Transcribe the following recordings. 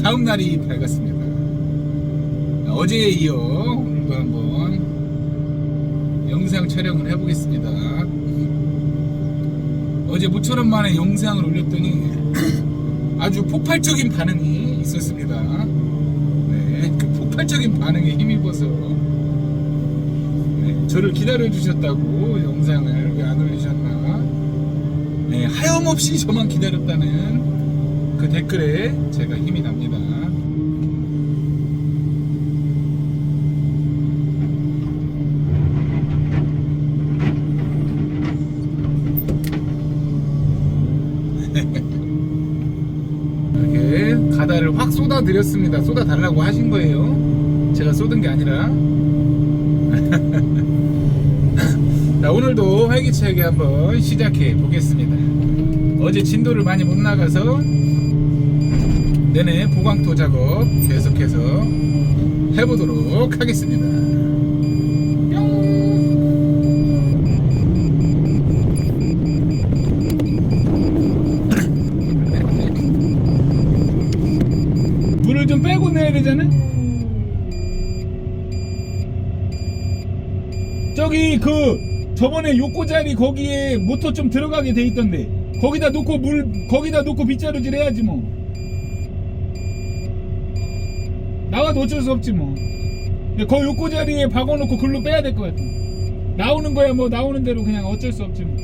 다음 날이 밝았습니다. 어제에 이어 오늘도 한번 영상 촬영을 해보겠습니다. 어제 모처럼 만에 영상을 올렸더니 아주 폭발적인 반응이 있었습니다. 네, 그 폭발적인 반응에 힘입어서 저를 기다려주셨다고 영상을 왜 안 올리셨나, 네, 하염없이 저만 기다렸다는 그 댓글에 제가 힘이 납니다. 이렇게 가다를 확 쏟아드렸습니다. 쏟아달라고 하신 거예요. 제가 쏟은 게 아니라. 자, 오늘도 활기차게 한번 시작해 보겠습니다. 어제 진도를 많이 못 나가서 내내 보강토 작업 계속해서 해보도록 하겠습니다. 물을 좀 빼고 내야 되잖아. 저기 저번에 욕고자리 거기에 모터 좀 들어가게 돼 있던데 거기다 놓고 거기다 놓고 빗자루질 해야지 뭐. 나와도 어쩔 수 없지 뭐. 거 욕고자리에 박아놓고 글로 빼야 될 것 같아. 나오는 거야 뭐. 나오는 대로 그냥 어쩔 수 없지 뭐.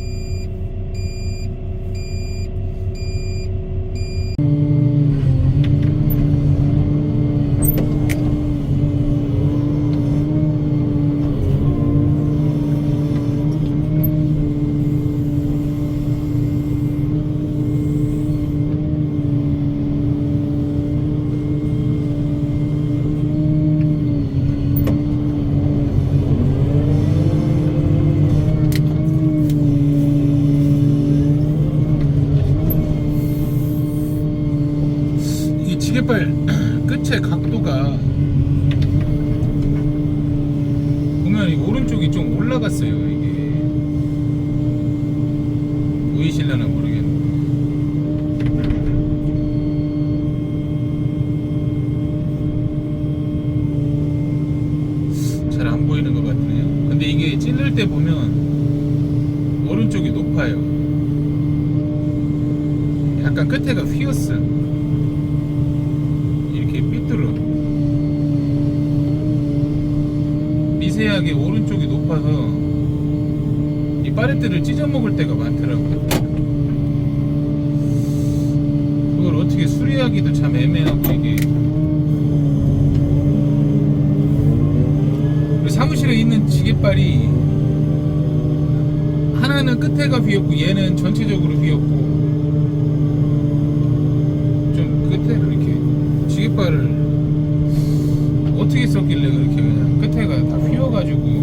지게발 끝의 각도가 보면 이 오른쪽이 좀 올라갔어요. 이게 보이실려나 모르겠는데 잘 안 보이는 것 같네요. 근데 이게 찔릴 때 보면 오른쪽이 높아요. 약간 끝에가 휘었어. 미세하게 오른쪽이 높아서 이 파레트를 찢어먹을 때가 많더라고요. 그걸 어떻게 수리하기도 참 애매하고 이게. 사무실에 있는 지게발이 하나는 끝에가 휘었고 얘는 전체적으로 휘었고 좀 끝에 이렇게 지게발을 어떻게 썼길래 그렇게 그냥 끝에가 다 휘어가지고.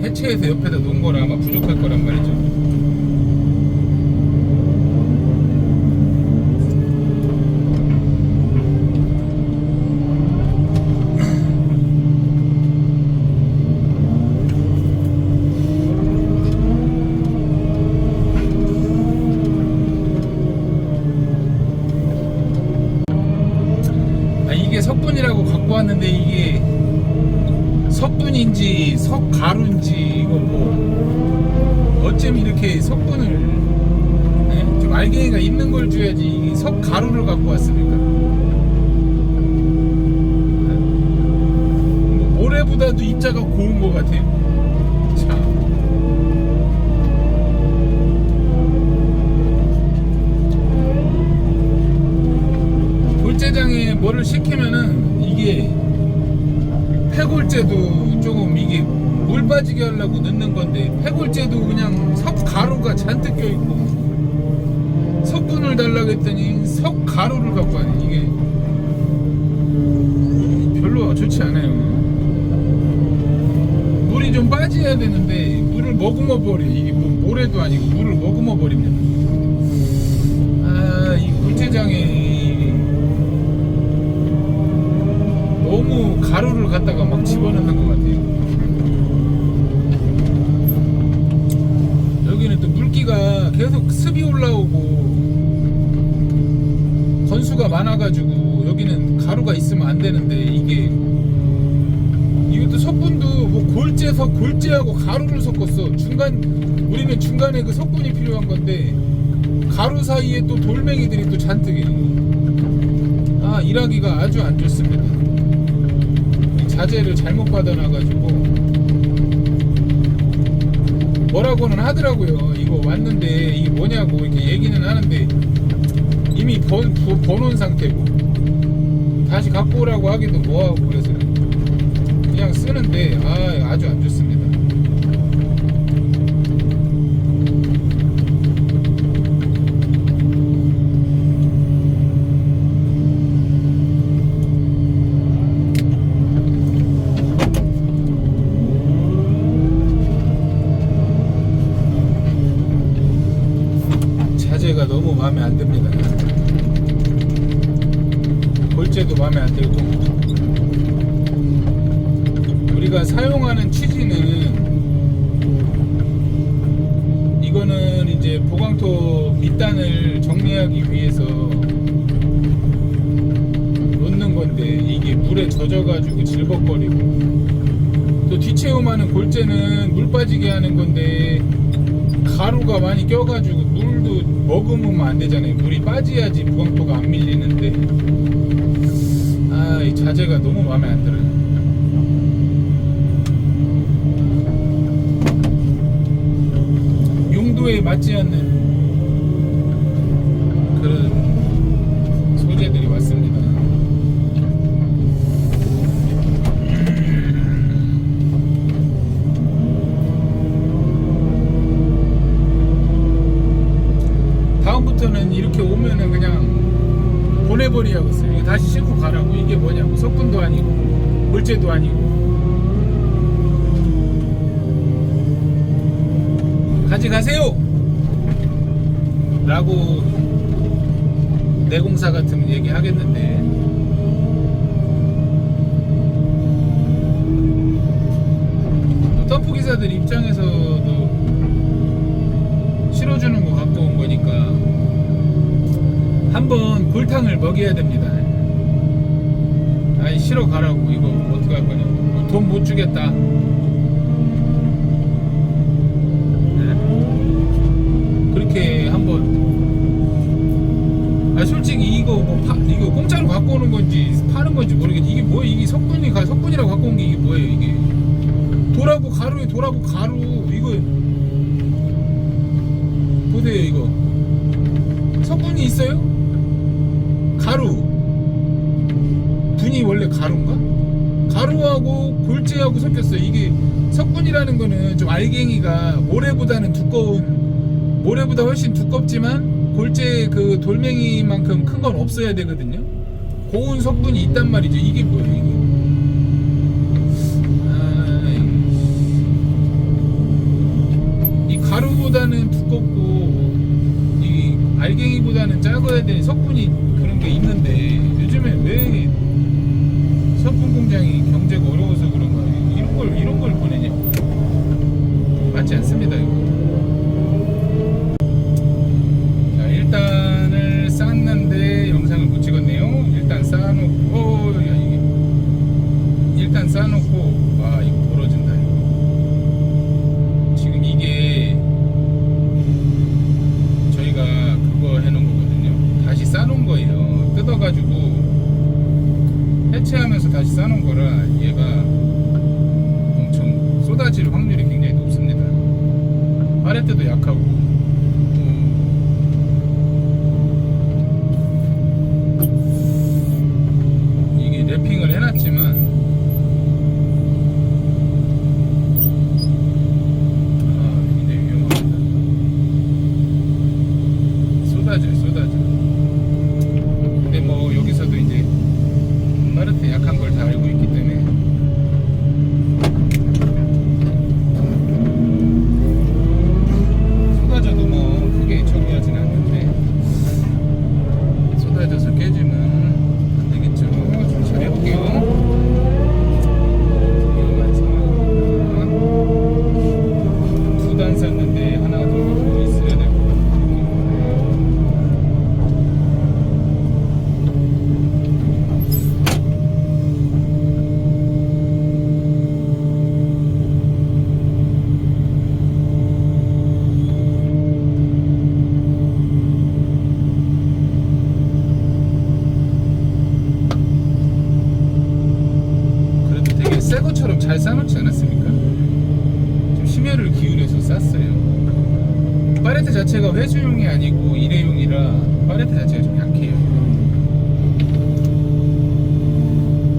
해체해서 옆에다 놓은 거라 아마 부족할 거란 말이죠. 이게 석분이라고 갖고 왔는데 이게 석분인지 석가루인지 이거 뭐 어쩜 이렇게 석분을 좀 알갱이가 있는 걸 줘야지 이 석가루를 갖고 왔습니까? 모래보다도 입자가 고운 것 같아요. 참. 골재장에 뭐를 시키면은 이게 폐골재도 조금 이게 물 빠지게 하려고 넣는 건데 폐골재도 그냥 석가루가 잔뜩 껴있고 석분을 달라고 했더니 석가루를 갖고 와요. 이게 별로 좋지 않아요. 물이 좀 빠져야 되는데 물을 머금어 버려. 이게 뭐 모래도 아니고 물을 머금어 버립니다. 이 골재장에 너무 가루를 갖다가 막 집어넣는 것 같아요. 여기는 또 물기가 계속 습이 올라오고 건수가 많아가지고 여기는 가루가 있으면 안 되는데 이것도 석분도 뭐 골재하고 가루를 섞었어. 우리는 중간에 그 석분이 필요한 건데 가루 사이에 또 돌멩이들이 또 잔뜩이에요. 일하기가 아주 안 좋습니다. 자재를 잘못 받아놔가지고 뭐라고는 하더라고요. 이거 왔는데 이게 뭐냐고 이렇게 얘기는 하는데 이미 버놓은 상태고 다시 갖고 오라고 하기도 뭐하고 그래서 그냥 쓰는데 아주 안 좋습니다. 자재가 너무 마음에 안 듭니다. 골재도 마음에 안 들고 우리가 사용하는 취지는 이거는 이제 보강토 밑단을 정리하기 위해서 놓는 건데 이게 물에 젖어가지고 질벅거리고 또 뒤체험하는 골재는 물 빠지게 하는 건데 가루가 많이 껴가지고 물도 머금으면 안 되잖아요. 물이 빠져야지 보강토가 안 밀리는데 이 자재가 너무 마음에 안 들어요. 용도에 맞지 않는 그런 소재들이 왔습니다. 다음부터는 이렇게 오면은 그냥 보내버리야겠어요. 이게 다시 싣고 가라고. 이게 뭐냐고. 석분도 아니고 골재도 아니고 가져가세요 라고 내공사 같으면 얘기하겠는데 덤프기사들 입장에서도 실어주는 거 갖고 온 거니까 한번 골탕을 먹여야 됩니다. 실어 가라고. 이거 어떻게 할 거냐. 돈 못 주겠다. 그렇게 한번 솔직히 이거 이거 공짜로 갖고 오는 건지 파는 건지 모르겠지. 이게 뭐야. 이게 석분이라고 갖고 온 게 이게 뭐예요. 이게 돌하고 가루 이거 보세요. 이거 석분이 있어요? 가루 분이 원래 가루인가? 가루하고 골재하고 섞였어요. 이게 석분이라는 거는 좀 알갱이가 모래보다 훨씬 두껍지만 골재 그 돌멩이만큼 큰 건 없어야 되거든요. 고운 석분이 있단 말이죠. 이게 뭐예요 이게. 이 가루보다는 두껍고 이 알갱이보다는 작아야 되는 석분이 그런 게 있는데 요즘에 왜 석분 공장이 경제가 어려워서 그런 거예요. 이런 걸 보내냐. 맞지 않습니다 이거. 자, 일단을 쌌는데 영상을 못 찍었네요. 일단 쌓아놓고 일단 쌓아놓고 이거 벌어진다 이거. 지금 이게 저희가 그거 해놓은 거거든요. 다시 싸놓은 거예요. 뜯어가지고 해체하면서 다시 싸놓은 거라 얘가 쏟아질 확률이 굉장히 높습니다. 파레트도 약하고 이게 랩핑을 해놨지만 굉장히 위험합니다. 쏟아져. 근데 뭐 여기서도 이제 파레트 약한 걸 다 알고 있기 때문에 쏟아져도 뭐 크게 저기하진 않는데 쏟아져서 깨지면 안 되겠죠. 좀 잘해볼게요. 위험한 상황입니다. 두 단 샀는데 하나 정도 더 있어야 될 것 같아요. 그래도 되게 새 것처럼 잘 싸놓지 않았습니까? 좀 심혈을 기울여서 쌌어요. 파레트 자체가 회수용이 아니고 일회용이라 파레트 자체가 좀 약해요.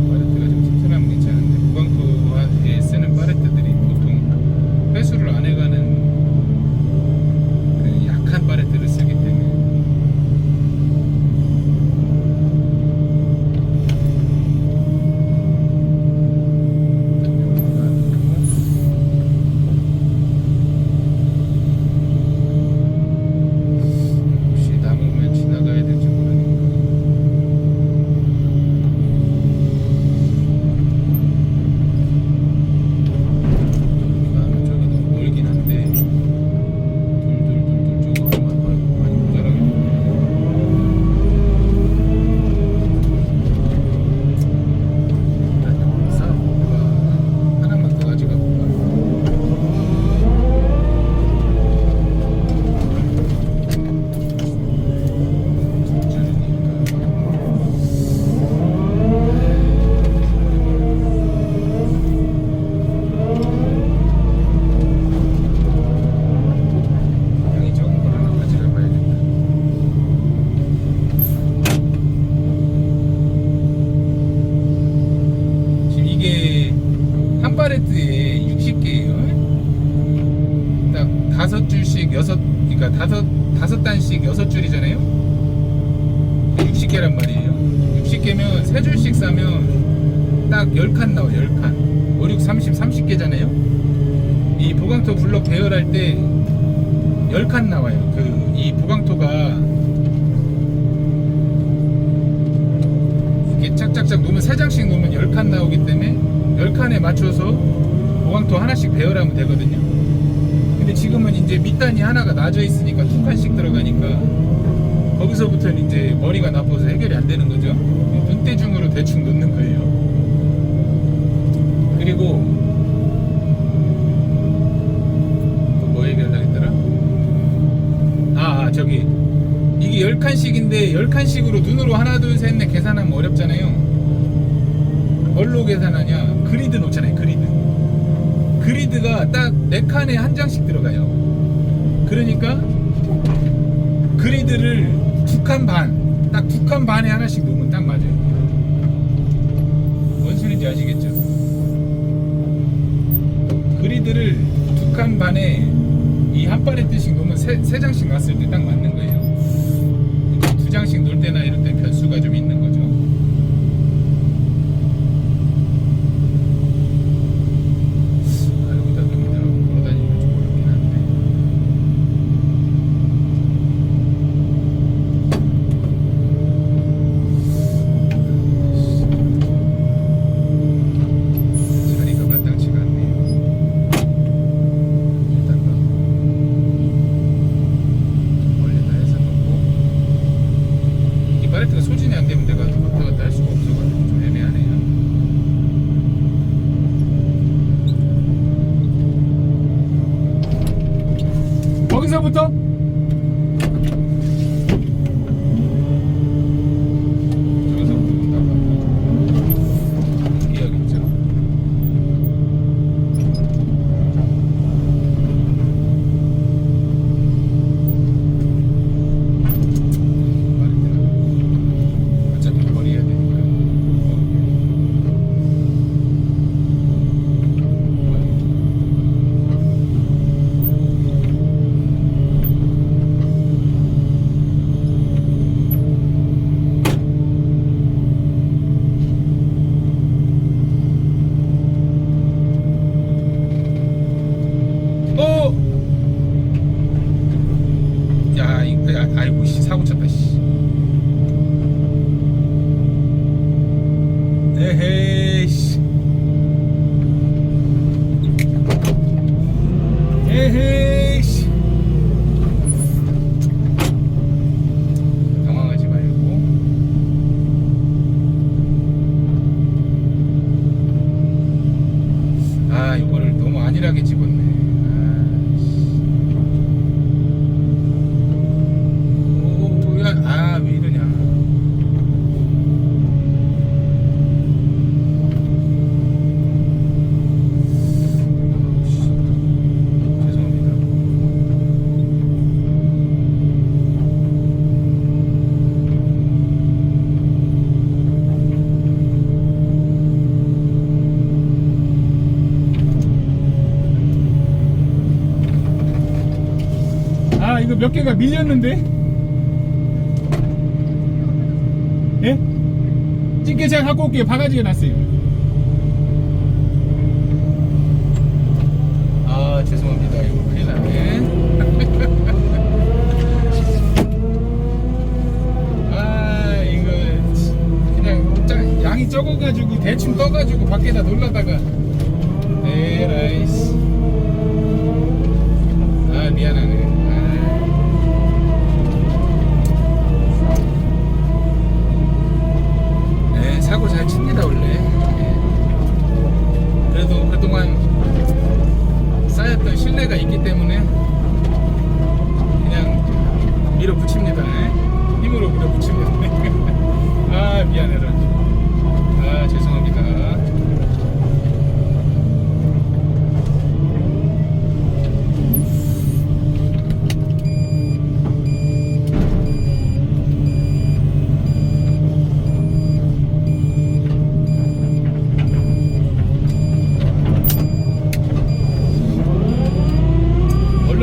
파레트가 좀 튼튼하면 괜찮은데 무광토에 쓰는 파레트들이 보통 회수를 안 해가는 그 약한 파레트를 쓰기 때문에 혹시 남으면 지나가야 될지 모르니까 나는 저기 너무 멀긴 한데 둘 저거 많이 모자라겠네. 일단 여기 싸볼까? 하나만 더 가져가 볼까? 양이 적은 걸 하나 가져가 봐야겠다. 지금 이게 한 파레트에 60개예요. 딱 5줄씩 그러니까 다섯 단씩 6줄이잖아요. 60개란 말이에요. 60개면 3줄씩 싸면 딱 10칸 나와. 10칸 5, 6, 30개잖아요. 이 보강토 블럭 배열할 때 10칸 나와요. 이 보강토가 이게 짝짝짝 놓으면 3장씩 놓으면 10칸 나오기 때문에 10칸에 맞춰서 보강토 하나씩 배열하면 되거든요. 근데 지금은 이제 밑단이 하나가 낮아 있으니까 2칸씩 들어가니까 거기서부터는 이제 머리가 나빠서 해결이 안 되는 거죠. 눈대중으로 대충 놓는 거예요. 그리고 뭐 얘기하려고 했더라? 저기 이게 10칸씩인데 10칸씩으로 눈으로 하나 둘 셋 넷 계산하면 어렵잖아요. 뭘로 계산하냐? 그리드 놓잖아요. 그리드가 딱 4칸에 한 장씩 들어가요. 그러니까 그리드를 2칸 반, 딱 2칸 반에 하나씩 놓으면 딱 맞아요. 뭔 소리인지 아시겠죠? 그리드를 2칸 반에 이 한 파레트씩 놓으면 3장씩 놨을 때 딱 맞는 거예요. 2장씩 놓을 때나 이럴 때 변수가 좀 있는 거죠. 여기다 놓으면 걸어다니면 좀 어렵긴 한데. 자리가 마땅치가 않네요. 일단 좀 멀리 개가 밀렸는데? 예? 찌개 제가 갖고 올게요. 바가지가 났어요. 아, 죄송합니다. 이거 큰일 나네. 아, 이거 그냥 양이 적어가지고 대충 떠가지고 밖에다 놀라다가 에라이씨. 아, 미안하네. 사고 잘 칩니다 원래. 그래도 그동안 쌓였던 신뢰가 있기 때문에 그냥 밀어붙입니다. 힘으로 밀어붙입니다. 아, 미안해라. 아, 죄송합니다.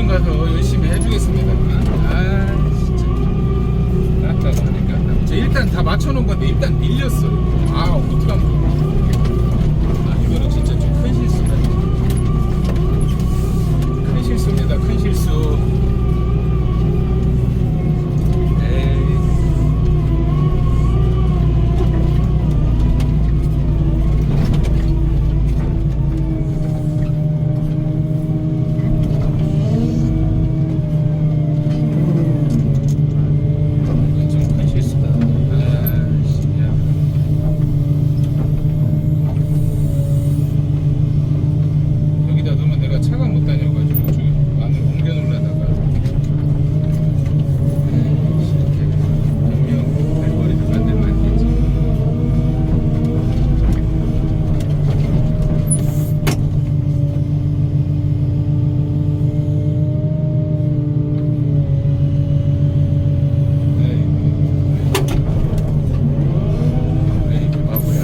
가서 열심히 해주겠습니다. 아, 진짜 깜짝하니까. 저 일단 다 맞춰놓은 건데 일단 밀렸어요. 아, 어떡하면 좋아. 아, 이거는 진짜 좀 큰 실수다. 큰 실수입니다. 큰 실수. 차가 못 다녀가지고 저기 안으로 옮겨 놓으려다가 분명 발거리를 만들면 안 되지. 에이, 바보야.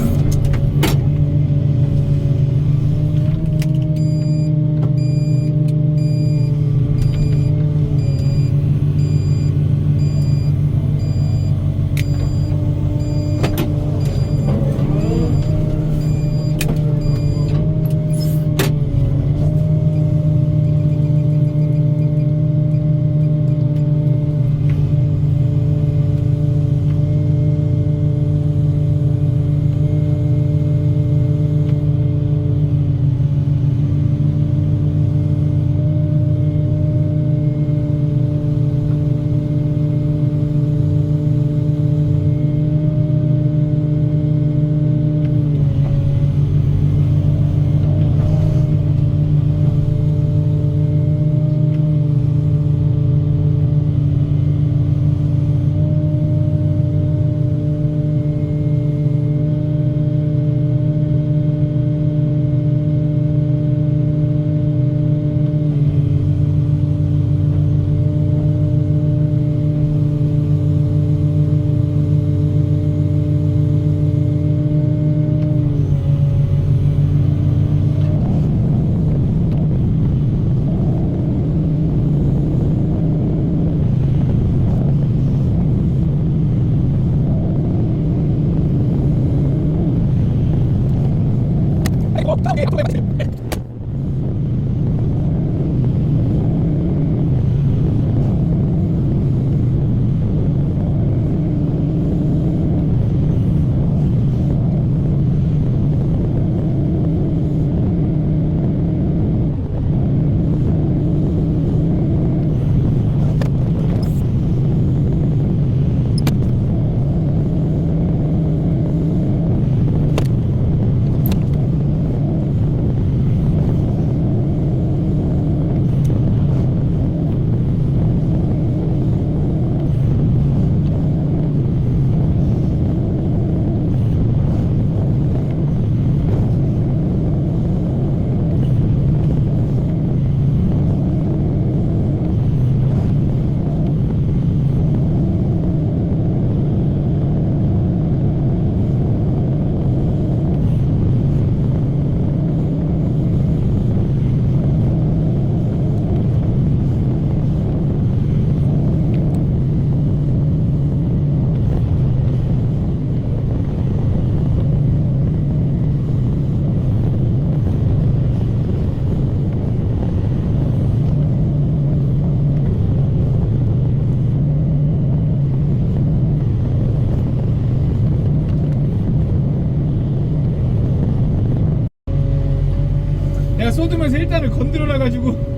쏟으면서 일단은 건드려놔가지고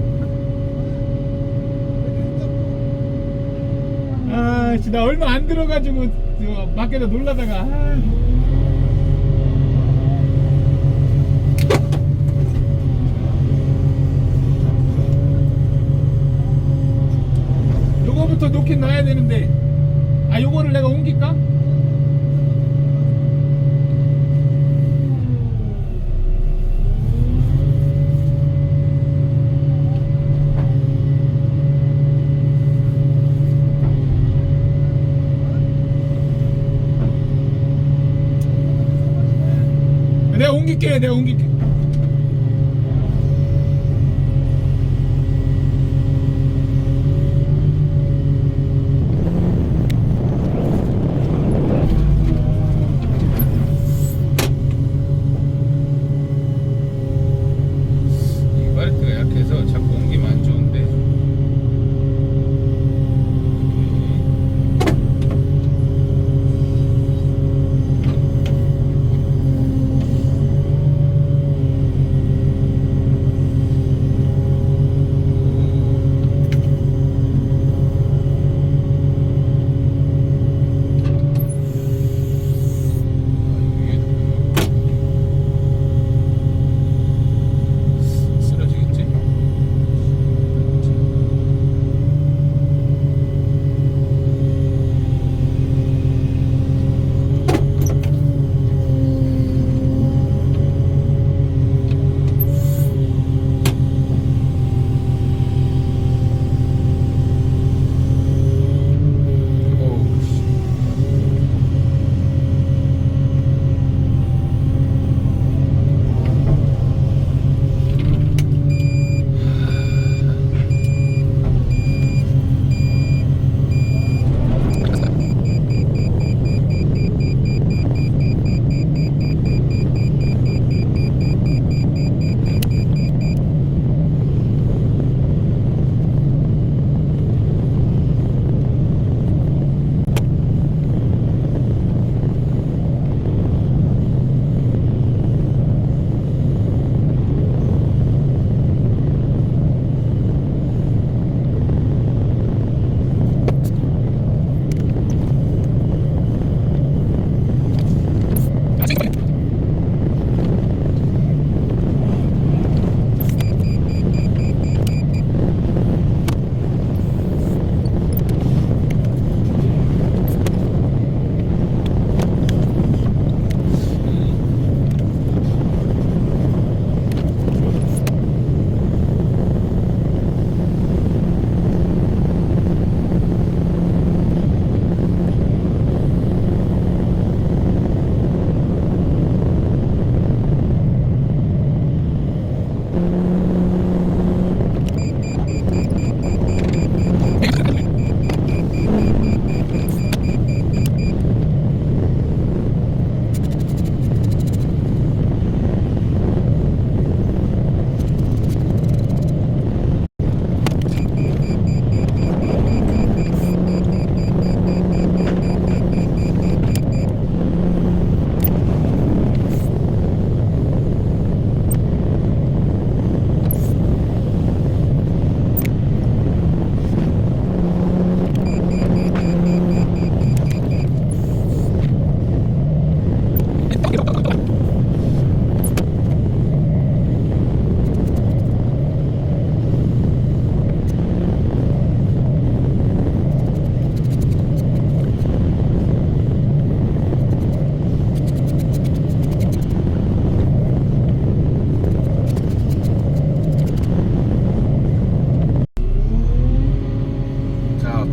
아, 나 얼마 안 들어가지고 밖에다 놀라다가 요거부터 놓긴 놔야 되는데 요거를 내가 옮길까? 내가 옮길게. 이 바레트가 약해서 자꾸 옮기면 안 좋은데.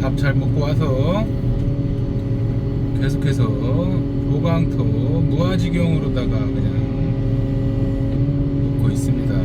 밥 잘 먹고 와서 계속해서 보강토 무아지경으로다가 그냥 놓고 있습니다.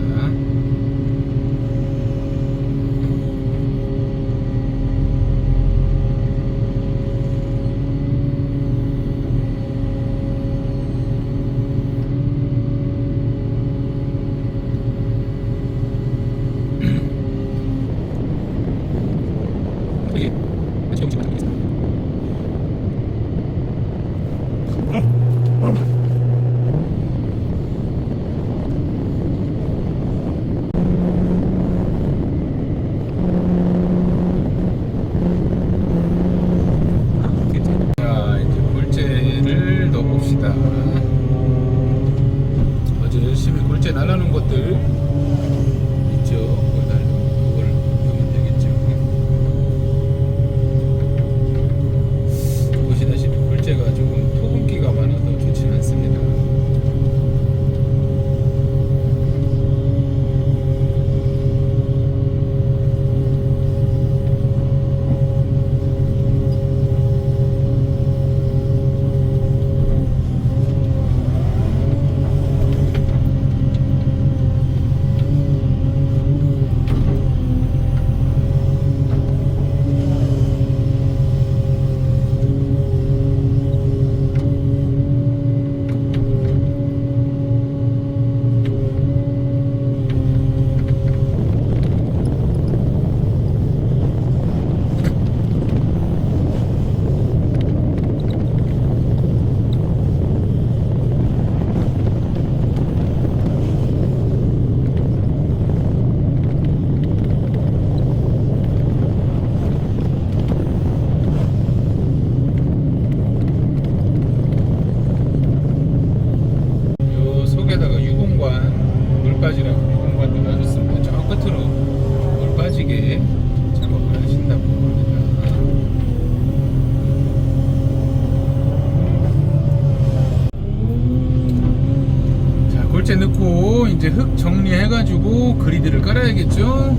이제 흙 정리해가지고 그리드를 깔아야겠죠.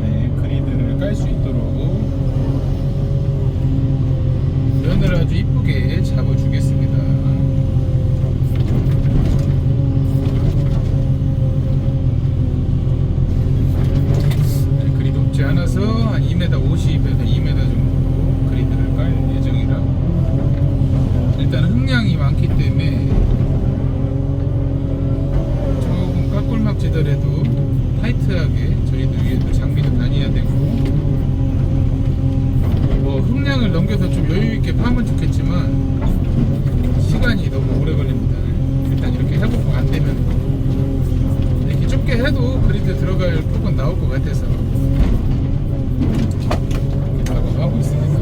네, 그리드를 깔 수 있도록 면을 아주 이쁘게 잡아주겠습니다. 네, 그리 높지 않아서 한 2m 50에서 2m 정도 그리드를 깔 예정이라. 일단 흙량이 많기 때문에 조금 깎골막지더라도 타이트하게 저희도 위에도 장비도 다녀야 되고, 뭐 흙량을 넘겨서 좀 여유있게 파면 좋겠지만 시간이 너무 오래 걸립니다. 일단 이렇게 해보고 안되면 이렇게 좁게 해도 그리드 들어갈 폭은 나올 것 같아서 이렇게 작업하고 있습니다.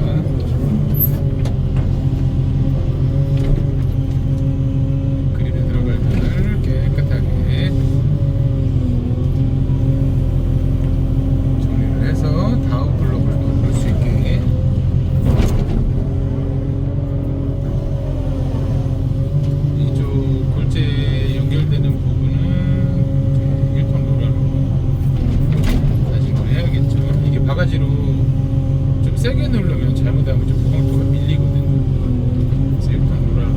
바가지로 좀 세게 누르면 잘못하면 좀 보강토가 밀리거든요. 셀판 로라로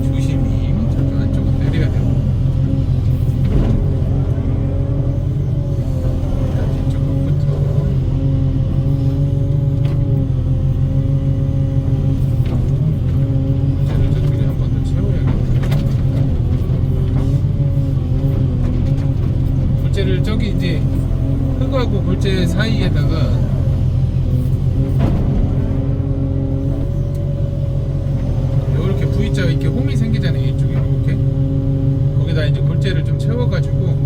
조심히 저쪽 안쪽은 내려야 되고, 일단 뒤쪽 끝부터 골재를 저쪽에 한 번 더 채워야겠다. 골재를 저기 이제 흙하고 골재 사이에다가 이렇게 V자가 이렇게 홈이 생기잖아요. 이쪽에 이렇게 거기다 이제 골재를 좀 채워가지고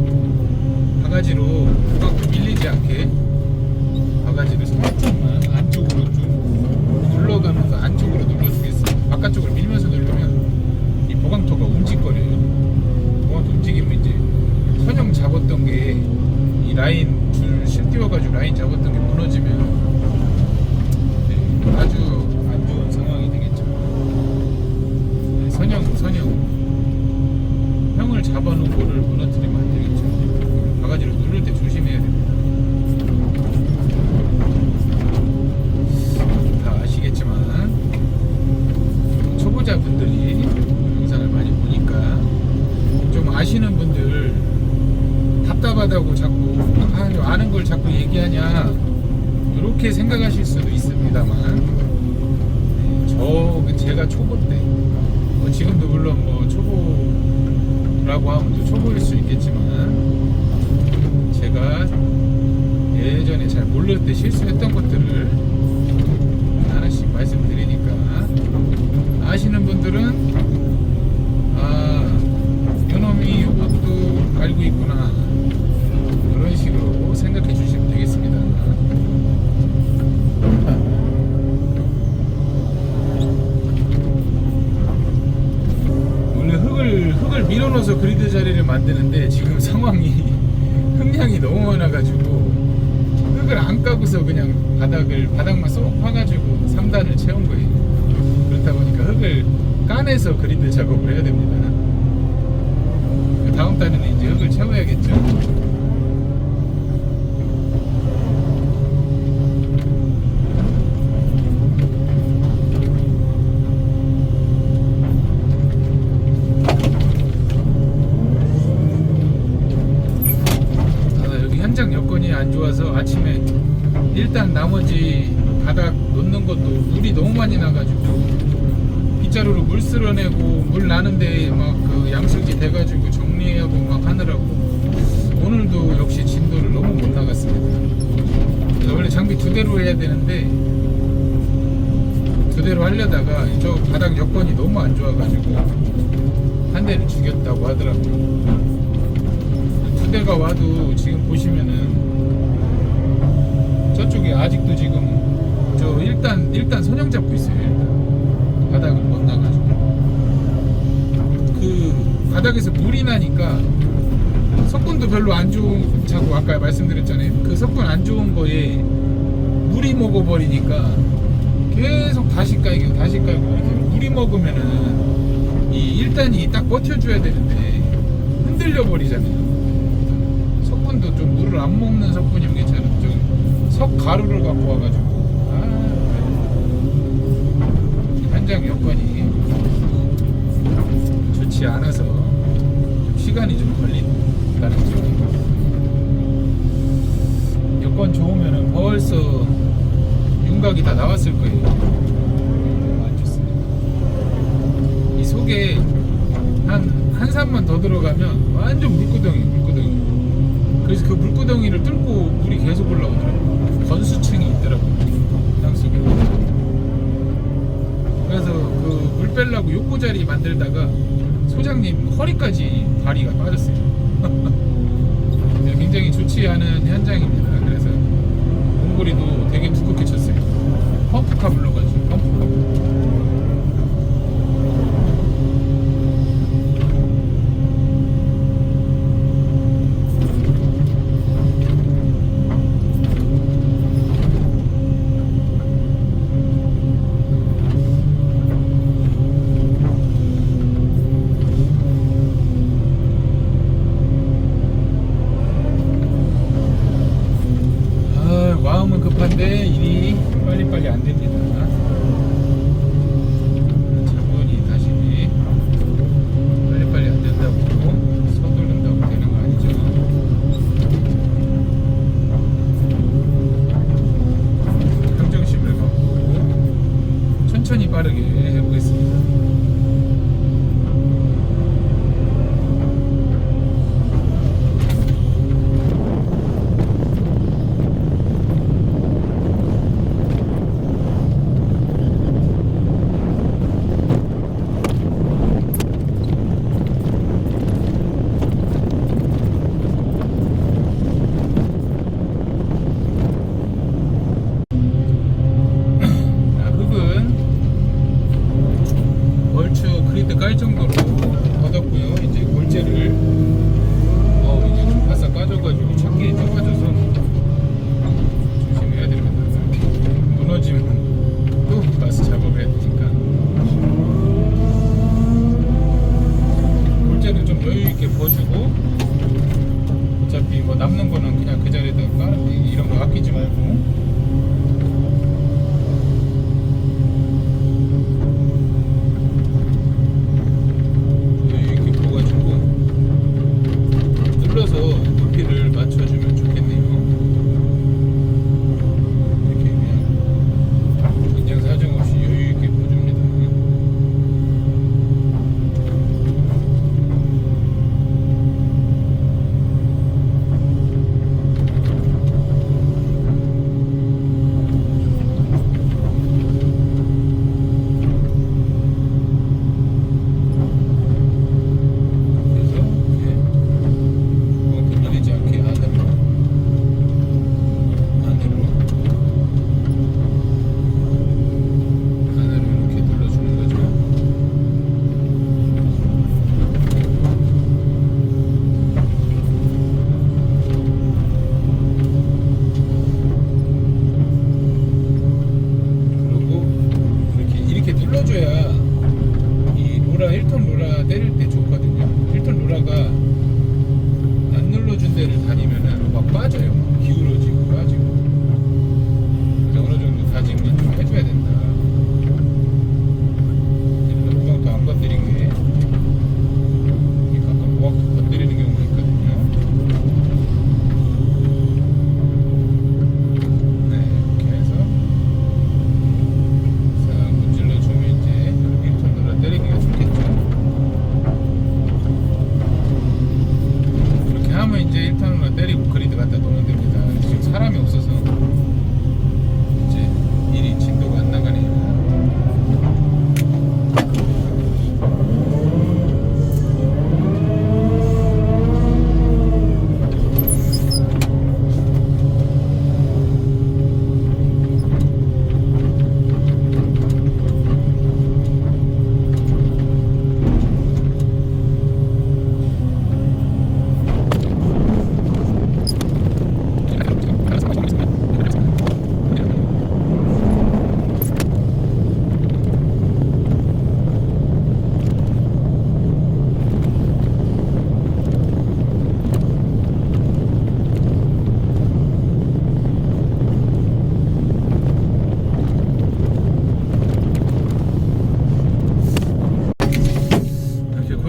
바가지로 보강토 밀리지 않게 바가지를 살짝만 안쪽으로 좀 눌러가면서 안쪽으로 눌러주겠습니다. 바깥쪽으로 밀면서 누르면 이 보강토가 움직거려요. 보강토 움직이면 이제 선형 잡았던 게 이 라인 줄 실띄워가지고 라인 잡았던 게 무너지면 아주 안 좋은 상황이 되겠죠. 네, 형을 잡아놓은 거를 무너뜨리면 안 되겠죠. 바가지로 누를 때 조심해야 됩니다. 다 아시겠지만 초보자분들이 영상을 많이 보니까 좀 아시는 분들 답답하다고 자꾸 아는 걸 자꾸 얘기하냐 이렇게 생각하실 수도 있습니다만, 제가 초보 때 지금도 물론 뭐 초보라고 하면 또 초보일 수 있겠지만 제가 예전에 잘 모를 때 실수했던 것들을 하나씩 말씀드리니까 아시는 분들은 요놈이 이것도 알고 있구나 이런 식으로 생각해 주시면 되겠습니다. 원래 흙을 밀어넣어서 그리드 자리를 만드는데 지금 상황이 흙량이 너무 많아가지고 흙을 안 까고서 그냥 바닥만 쏙 파가지고 3단을 채운 거예요. 그렇다 보니까 흙을 까내서 그리드 작업을 해야 됩니다. 다음 달에는 이제 흙을 채워야겠죠. 현장 여건이 안 좋아서 아침에 일단 나머지 바닥 놓는 것도 물이 너무 많이 나가지고 빗자루로 물 쓸어내고 물 나는데 막 그 양수지 돼가지고 정리하고 막 하느라고 오늘도 역시 진도를 너무 못 나갔습니다. 원래 장비 2대로 해야 되는데 2대로 하려다가 저 바닥 여건이 너무 안 좋아가지고 한 대를 죽였다고 하더라고요. 2대가 와도 지금 보시면은 저쪽에 아직도 지금 저 일단 선형 잡고 있어요. 일단 바닥을 못 나가지고 그 바닥에서 물이 나니까 석군도 별로 안 좋은, 자꾸 아까 말씀드렸잖아요. 그 석군 안 좋은 거에 물이 먹어버리니까 계속 다시 깔고 이렇게 물이 먹으면은 이 1단이 딱 버텨줘야 되는데 흔들려 버리잖아요. 석분도 좀 물을 안 먹는 석분이면 괜찮은데 좀 석 가루를 갖고 와가지고 현장 여건이 좋지 않아서 좀 시간이 좀 걸린다는 점. 여건 좋으면은 벌써 윤곽이 다 나왔을 거예요. 안 좋습니다. 이 속에 한 산만 더 들어가면 완전 물구덩이. 그래서 그 물구덩이를 뚫고 물이 계속 올라오더라고요. 건수층이 있더라고요. 땅속에. 그래서 그 물 빼려고 욕구자리 만들다가 소장님 허리까지 다리가 빠졌어요. 굉장히 좋지 않은 현장입니다. 그래서 공고리도 되게 두껍게 쳤어요. 펌프카 불러가지고 펌프카. 마음은 급한데 일이 빨리빨리 안 됩니다. 자본이 다시 빨리빨리 안 된다고 서두른다고 되는 거 아니죠. 평정심을 갖고 천천히 빠르게 해보겠습니다. 깔 정도로 걷었고요. 이제 골재를 이제 좀 바싹 까져가지고 찾기에 좁아져서 조심해야 됩니다. 무너지면 또 가스 작업을 해야 되니까 골재를 좀 여유 있게 버주고 어차피 뭐 남는 거는 그냥 그 자리에다가 이런 거 아끼지 말고. 눌러서 높이를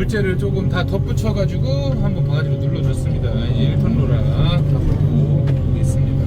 골재를 조금 다 덧붙여가지고 한번 바가지로 눌러줬습니다. 1톤 로라 다 보고 있습니다.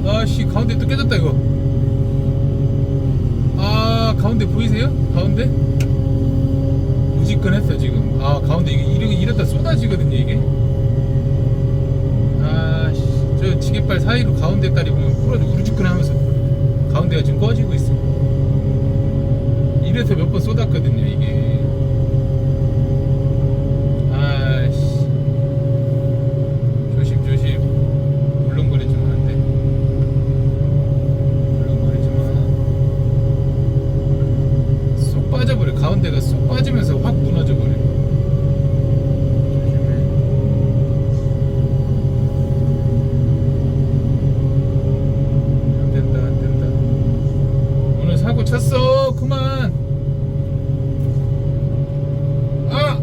아씨 가운데 또 깨졌다 이거. 아 가운데 보이세요? 가운데 무지끈했어 지금. 아 가운데 이게 이랬다 쏟아지거든요 이게. 아씨 저 지게발 사이로 가운데 다리 보면 부러져 우르지끈하면서 가운데가 지금 꺼지고 있어. 이래서 몇 번 쏟았거든요 이게. 아씨 조심 울렁거리지만 안돼. 쏙 빠져버려. 가운데가 쏙 빠지면서 확 무너져버려. 조심해. 안된다. 오늘 사고 쳤어. 그만. 아!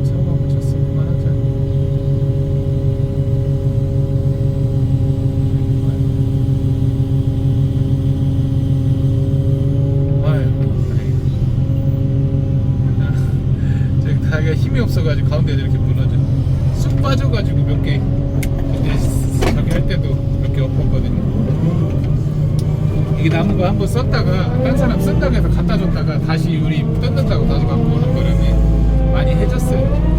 사고 한번 쳤어. 그만하자. 자기가 힘이 없어가지고 가운데 이렇게 무너져 쑥 빠져가지고 몇 개 그때 저기 할 때도 몇 개 엎었거든요. 이게 나무가 한번 썼다가 딴 사람 쓴다고 해서 갖다 줬다가 다시 우리 뜯는다고 다시 갖고 오는 거는 많이 해줬어요.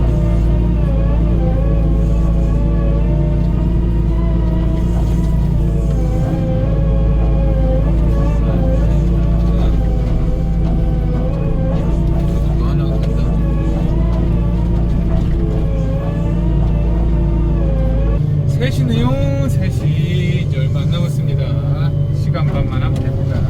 셋이네요. 3시 이제 얼마 안 남았습니다. 시간 반만 하면 됩니다.